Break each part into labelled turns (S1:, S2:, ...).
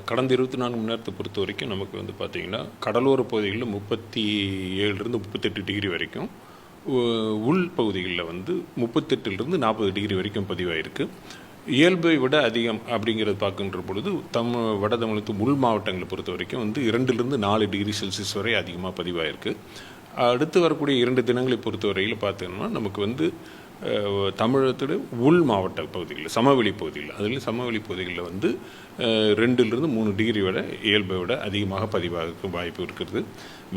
S1: கடந்த 24 மணி நேரத்தை பொறுத்த வரைக்கும் நமக்கு வந்து பார்த்திங்கன்னா கடலோர பகுதிகளில் 37லேருந்து 38 டிகிரி வரைக்கும், உள் பகுதிகளில் வந்து 38லேருந்து 40 டிகிரி வரைக்கும் பதிவாயிருக்கு. இயல்பை விட அதிகம் அப்படிங்கிறது பார்க்கின்ற பொழுது வட தமிழகத்து உள் மாவட்டங்களை பொறுத்த வரைக்கும் வந்து 2லேருந்து 4 டிகிரி செல்சியஸ் வரை அதிகமாக பதிவாயிருக்கு. அடுத்து வரக்கூடிய 2 தினங்களை பொறுத்த வரையில் பார்த்தோம்னா நமக்கு வந்து தமிழகத்தோட உள் மாவட்ட பகுதிகளில் சமவெளி பகுதிகளில் அதில் சமவெளி பகுதிகளில் வந்து 2லேருந்து 3 டிகிரி விட இயல்பை விட அதிகமாக பதிவாக வாய்ப்பு இருக்கிறது.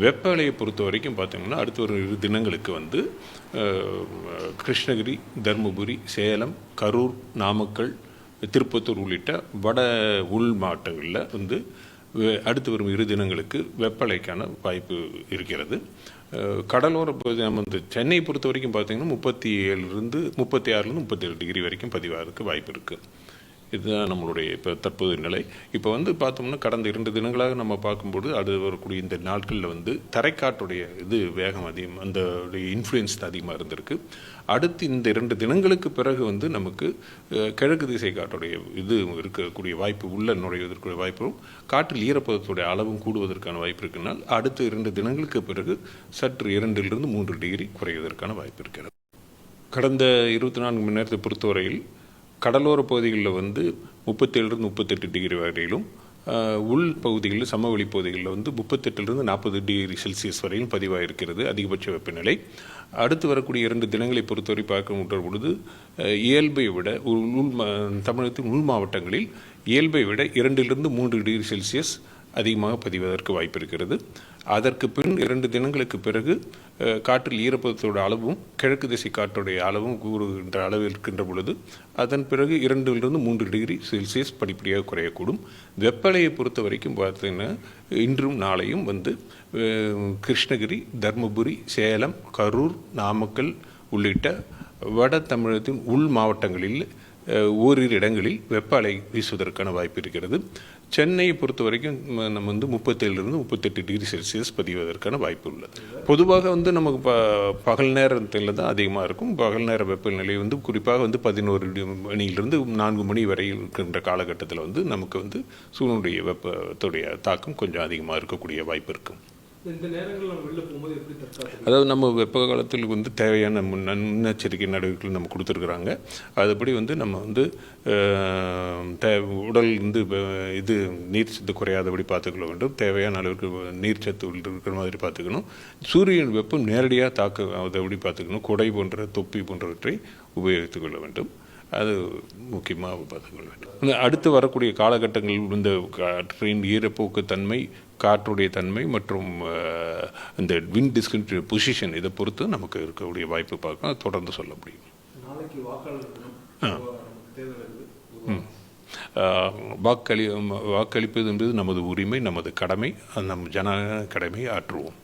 S1: வெப்பநிலையை பொறுத்த வரைக்கும் பார்த்தீங்கன்னா அடுத்த ஒரு 2 தினங்களுக்கு வந்து கிருஷ்ணகிரி, தருமபுரி, சேலம், கரூர், நாமக்கல், திருப்பத்தூர் உள்ளிட்ட வட உள் மாவட்டங்களில் வந்து அடுத்து வரும் 2 தினங்களுக்கு வெப்பநிலைக்கான வாய்ப்பு இருக்கிறது. கடலோர பகுதி நம்ம வந்து சென்னையை பொறுத்த வரைக்கும் பார்த்திங்கன்னா 36லேருந்து 37 டிகிரி வரைக்கும் பதிவாகிறதுக்கு வாய்ப்பு இருக்குது. இதுதான் நம்மளுடைய இப்போ தற்போதைய நிலை. இப்போ வந்து பார்த்தோம்னா கடந்த 2 தினங்களாக நம்ம பார்க்கும்போது அது வரக்கூடிய இந்த நாட்களில் வந்து தரைக்காற்றுடைய வேகம் அதிகம், அந்த இன்ஃப்ளூயன்ஸ் அதிகமாக இருந்திருக்கு. அடுத்து இந்த 2 தினங்களுக்கு பிறகு வந்து நமக்கு கிழக்கு திசை காற்றுடைய இருக்கக்கூடிய வாய்ப்பு, உள்ள நுழைவதற்குரிய வாய்ப்பும் காற்றில் ஈரப்பதத்துடைய அளவும் கூடுவதற்கான வாய்ப்பு இருக்குனால் அடுத்த 2 தினங்களுக்கு பிறகு சற்று 2லேருந்து 3 டிகிரி குறைவதற்கான வாய்ப்பு இருக்கிறது. கடந்த 24 மணி நேரத்தை பொறுத்தவரையில் கடலோர பகுதிகளில் வந்து 37லேருந்து 38 டிகிரி வரையிலும், உள் பகுதிகளில் சமவெளி பகுதிகளில் வந்து 38லேருந்து 40 டிகிரி செல்சியஸ் வரையும் பதிவாயிருக்கிறது அதிகபட்ச வெப்பநிலை. அடுத்து வரக்கூடிய 2 தினங்களை பொறுத்தவரை பார்க்க பொழுது இயல்பை விட தமிழகத்தின் உள் மாவட்டங்களில் இயல்பை விட 2லேருந்து 3 டிகிரி செல்சியஸ் அதிகமாக பதிவதற்கு வாய்ப்பு இருக்கிறது. அதற்கு பின் 2 தினங்களுக்கு பிறகு காற்றில் ஈரப்பதத்தோட அளவும் கிழக்கு திசை காற்றுடைய அளவும் கூறுகின்ற அளவில் இருக்கின்ற பொழுது அதன் பிறகு 2லேருந்து 3 டிகிரி செல்சியஸ் படிப்படியாக குறையக்கூடும். வெப்பநிலையை பொறுத்த வரைக்கும் பார்த்தீங்கன்னா இன்றும் நாளையும் வந்து கிருஷ்ணகிரி, தருமபுரி, சேலம், கரூர், நாமக்கல் உள்ளிட்ட வட தமிழகத்தின் உள் மாவட்டங்களில் ஓரிரு இடங்களில் வெப்ப அலை வீசுவதற்கான வாய்ப்பு இருக்கிறது. சென்னையை பொறுத்த வரைக்கும் நம்ம வந்து 37லேருந்து 38 டிகிரி செல்சியஸ் பதிவதற்கான வாய்ப்பு உள்ளது. பொதுவாக வந்து நமக்கு பகல் நேரத்தில் தான் அதிகமாக இருக்கும். பகல் நேர வெப்பநிலை வந்து குறிப்பாக வந்து 11 மணியிலிருந்து 4 மணி வரை இருக்கின்ற காலகட்டத்தில் வந்து நமக்கு வந்து சூரியனுடைய வெப்பத்துடைய தாக்கம் கொஞ்சம் அதிகமாக இருக்கக்கூடிய வாய்ப்பு இருக்கும். அதாவது நம்ம வெப்ப காலத்தில் வந்து தேவையான முன்னெச்சரிக்கை நடவடிக்கைகள் நம்ம கொடுத்துருக்குறாங்க. அதுபடி வந்து நம்ம வந்து உடல் வந்து நீர் சத்து குறையாதபடி பார்த்துக்கொள்ள வேண்டும். தேவையான அளவுக்கு நீர் சத்து இருக்கிற மாதிரி பார்த்துக்கணும். சூரியன் வெப்பம் நேரடியாக தாக்காதபடி பார்த்துக்கணும். குடை போன்ற தொப்பி போன்றவற்றை உபயோகித்து கொள்ள வேண்டும். அது முக்கியமாக பார்த்துக்கொள்ள வேண்டும். அடுத்து வரக்கூடிய காலகட்டங்கள் இந்த காற்றின் ஈரப்போக்கு தன்மை, காற்றுடைய தன்மை மற்றும் இந்த விண்ட் டிஸ்கிரிப்ட் பொசிஷன் இதை பொறுத்து நமக்கு இருக்கக்கூடிய வாய்ப்பு பார்க்க தொடர்ந்து சொல்ல முடியும். வாக்களிப்பது என்பது நமது உரிமை, நமது கடமை. நம் ஜனநாயக கடமையை ஆற்றுவோம்.